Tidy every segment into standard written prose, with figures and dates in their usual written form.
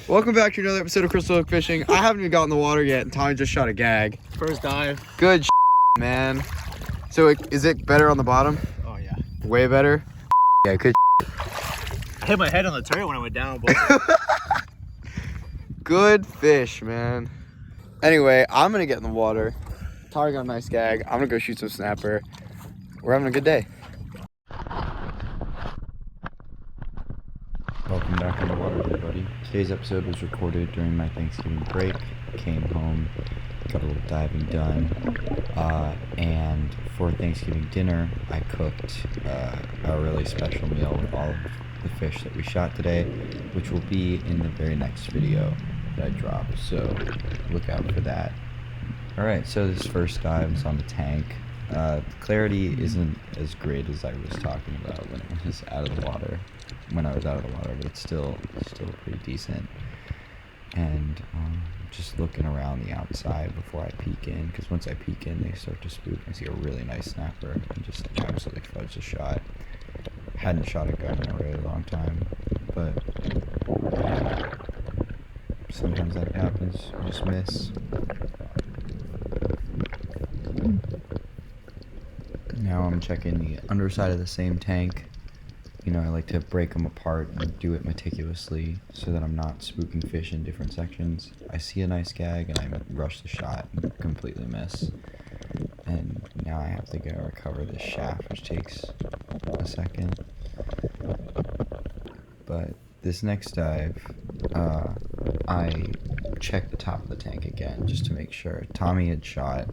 Welcome back to another episode of Crystal Hook Fishing. I haven't even got in the water yet, and Tommy just shot a gag. First dive. Good man. So is it better on the bottom? Oh yeah. Way better? Yeah, good. I hit my head on the turret when I went down, but good fish, man. Anyway, I'm gonna get in the water. Tommy got a nice gag. I'm gonna go shoot some snapper. We're having a good day. Welcome back in the water, everybody. Today's episode was recorded during my Thanksgiving break. Came home, got a little diving done, and for Thanksgiving dinner, I cooked a really special meal with all of the fish that we shot today, which will be in the very next video that I drop, so look out for that. Alright, so this first dive is on the tank. The clarity isn't as great as I was talking about when it was out of the water. When I was out of the water, but it's still pretty decent. And just looking around the outside before I peek in, because once I peek in, they start to spook. I see a really nice snapper and just absolutely fudge the shot. Hadn't shot a gun in a really long time, but sometimes that happens. You just miss. Now I'm checking the underside of the same tank. You know, I like to break them apart and do it meticulously so that I'm not spooking fish in different sections. I see a nice gag and I rush the shot and completely miss. And now I have to go recover this shaft, which takes a second. But this next dive, I checked the top of the tank again just to make sure. Tommy had shot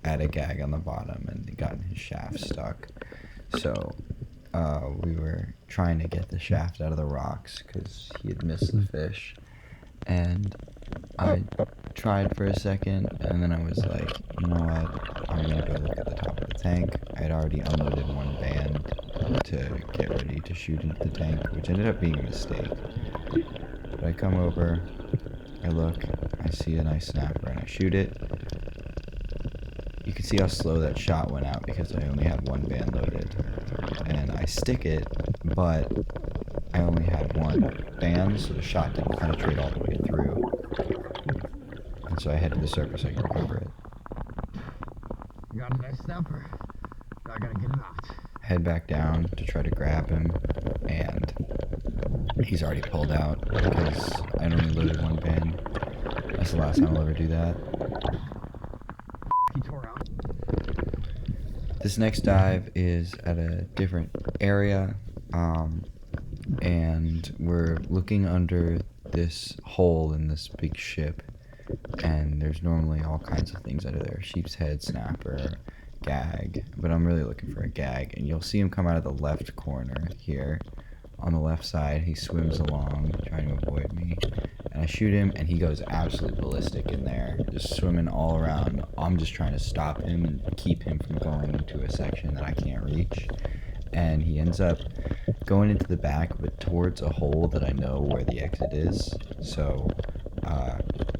at a gag on the bottom and gotten his shaft stuck. So we were trying to get the shaft out of the rocks because he had missed the fish, and I tried for a second, and then I was like, you know what, I'm gonna go look at the top of the tank. I had already unloaded one band to get ready to shoot into the tank, which ended up being a mistake. But I come over, I look, I see a nice snapper, and I shoot it. You can see how slow that shot went out because I only had one band loaded. And I stick it, but I only had one band, so the shot didn't penetrate all the way through. And so I head to the surface so I can recover it. got a nice snapper. Now I gotta get it out. Head back down to try to grab him, and he's already pulled out because I only loaded one band. That's the last time I'll ever do that. He tore out. This next dive is at a different area, and we're looking under this hole in this big ship, and there's normally all kinds of things under there: sheep's head, snapper, gag, but I'm really looking for a gag, and you'll see him come out of the left corner here. On the left side, he swims along, trying to avoid me, and I shoot him, and he goes absolutely ballistic in there, just swimming all around. I'm just trying to stop him and keep him from going into a section that I can't reach, and he ends up going into the back, but towards a hole that I know where the exit is, so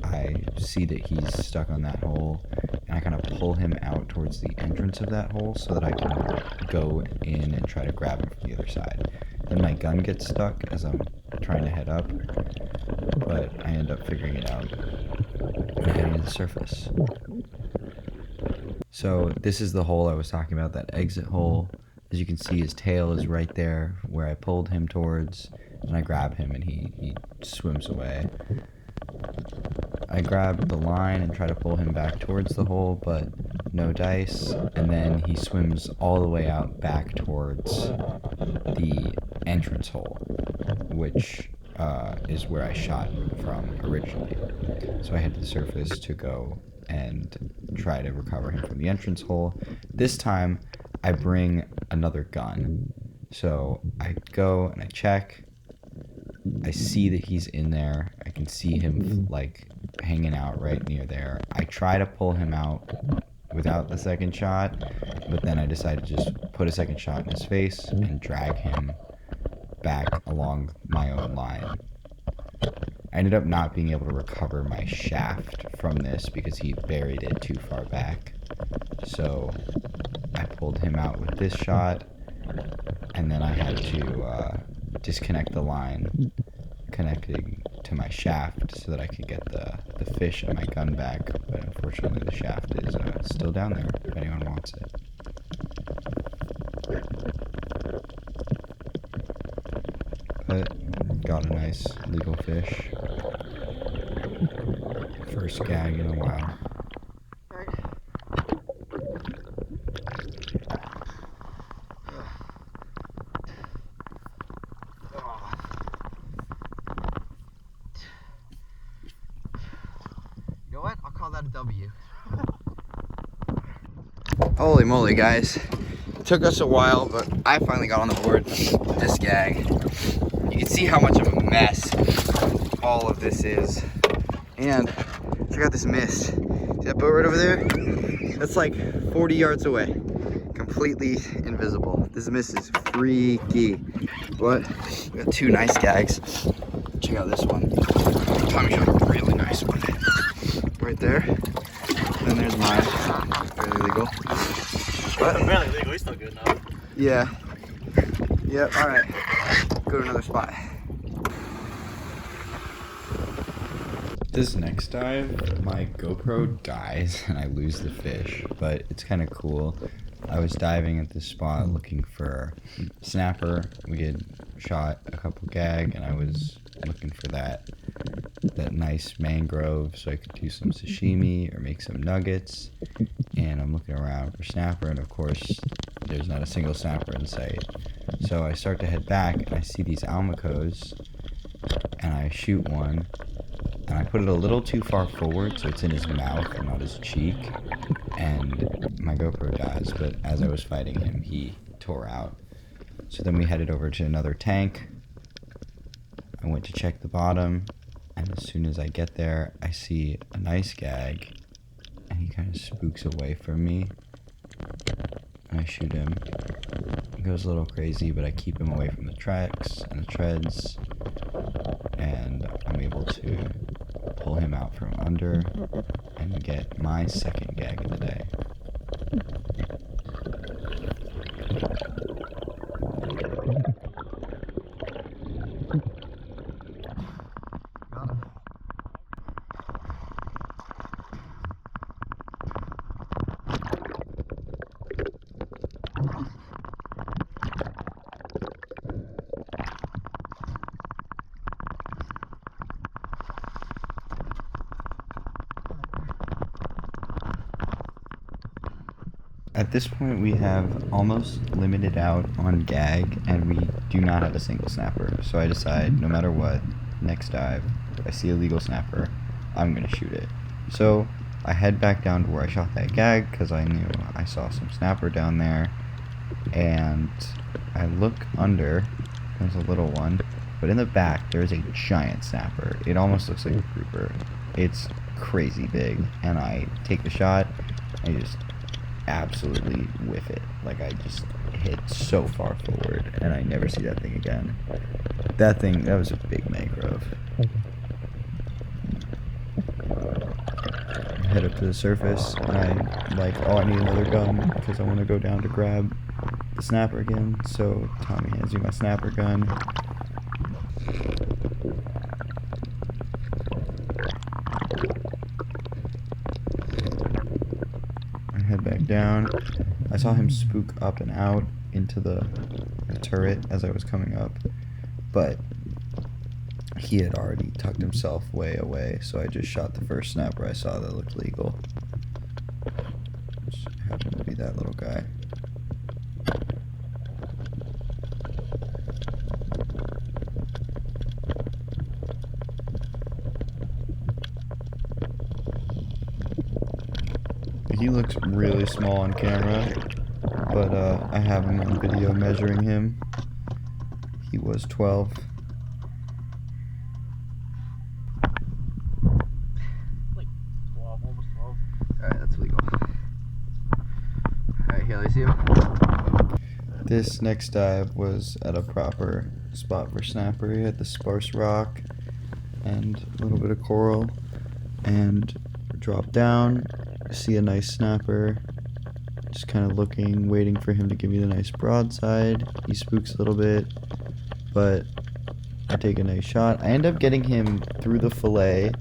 I see that he's stuck on that hole, and I kind of pull him out towards the entrance of that hole so that I can go in and try to grab him from the other side. Then my gun gets stuck as I'm trying to head up, but I end up figuring it out and heading to the surface. So this is the hole I was talking about, that exit hole. As you can see, his tail is right there where I pulled him towards, and I grab him and he swims away. I grab the line and try to pull him back towards the hole, but no dice, and then he swims all the way out back towards the entrance hole, which is where I shot from originally. So I head to the surface to go and try to recover him from the entrance hole. This time I bring another gun, so I go and I check. I see that he's in there. I can see him like hanging out right near there. I try to pull him out without the second shot, but then I decided to just put a second shot in his face and drag him back along my own line. I ended up not being able to recover my shaft from this because he buried it too far back. So I pulled him out with this shot, and then I had to disconnect the line connecting to my shaft so that I could get the fish and my gun back, but unfortunately the shaft is still down there if anyone wants it. But got a nice legal fish. First gag in a while. You know what? I'll call that a W. Holy moly, guys. It took us a while, but I finally got on the board with this gag. You can see how much of a mess all of this is. And check out this mist. See that boat right over there? That's like 40 yards away. Completely invisible. This mist is freaky. But we got two nice gags. Check out this one. Tommy shot a really nice one. Right there. Then there's mine. Fairly legal. But Apparently legal, he's still good now. yeah. Yep, alright. Go to another spot. This next dive, my GoPro dies and I lose the fish, but it's kind of cool. I was diving at this spot looking for snapper. We had shot a couple gag and I was looking for that nice mangrove so I could do some sashimi or make some nuggets. And I'm looking around for snapper, and of course there's not a single snapper in sight. So I start to head back and I see these almacos and I shoot one. And I put it a little too far forward so it's in his mouth and not his cheek. And my GoPro dies, but as I was fighting him, he tore out. So then we headed over to another tank. I went to check the bottom, and as soon as I get there, I see a nice gag, and he kind of spooks away from me. And I shoot him. He goes a little crazy, but I keep him away from the tracks and the treads, and I'm able to pull him out from under and get my second gag of the day. Got him. At this point, we have almost limited out on gag, and we do not have a single snapper. So I decide, no matter what, next dive, if I see a legal snapper, I'm going to shoot it. So I head back down to where I shot that gag, because I knew I saw some snapper down there. And I look under, there's a little one, but in the back, there's a giant snapper. It almost looks like a grouper. It's crazy big, and I take the shot, and I just absolutely whiff it. Like, I just hit so far forward and I never see that thing again. That was a big mangrove. I head up to the surface and I'm like, oh, I need another gun because I want to go down to grab the snapper again. So Tommy hands me my snapper gun. Head back down. I saw him spook up and out into the turret as I was coming up, but he had already tucked himself way away, so I just shot the first snapper I saw that looked legal, which happened to be that little guy. He looks really small on camera, but I have him on video measuring him. He was 12. Like 12, almost 12. Alright, that's legal. Alright, here, let see him. This next dive was at a proper spot for snapper. He had the sparse rock and a little bit of coral, and drop down, see a nice snapper, just kind of looking, waiting for him to give me the nice broadside. He spooks a little bit, but I take a nice shot. I end up getting him through the fillet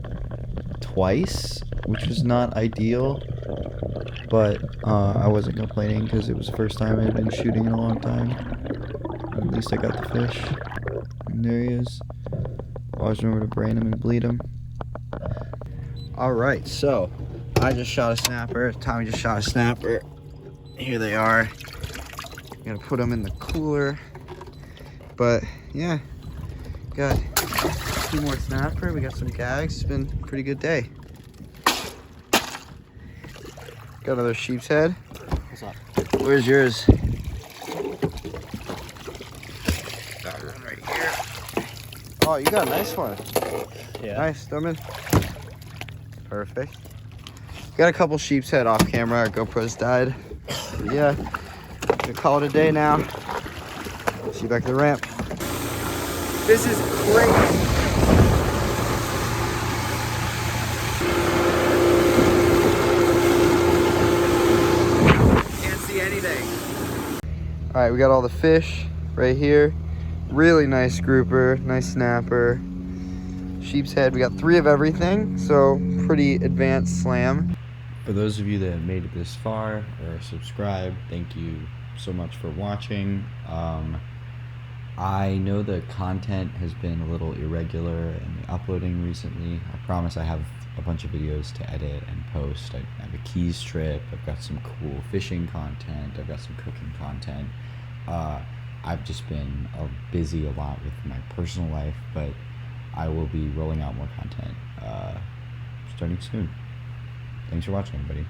twice, which was not ideal, but I wasn't complaining because it was the first time I had been shooting in a long time. At least I got the fish. And there he is. Always remember to brain him and bleed him. Alright, so I just shot a snapper. Tommy just shot a snapper. Here they are. Gotta put them in the cooler. But yeah, got 2 more snapper. We got some gags. It's been a pretty good day. Got another sheep's head. What's up? Where's yours? Got one right here. Oh, you got a nice one. Yeah. Nice, Thurman. Perfect. Got a couple sheep's head off camera. Our GoPro's died. But yeah, gonna call it a day now. See you back at the ramp. This is crazy. Can't see anything. All right, we got all the fish right here. Really nice grouper, nice snapper. Sheep's head, we got 3 of everything, so pretty advanced slam. For those of you that have made it this far or subscribed, thank you so much for watching. I know the content has been a little irregular in the uploading recently. I promise I have a bunch of videos to edit and post. I have a Keys trip, I've got some cool fishing content, I've got some cooking content. I've just been busy a lot with my personal life, but I will be rolling out more content starting soon. Thanks for watching, everybody.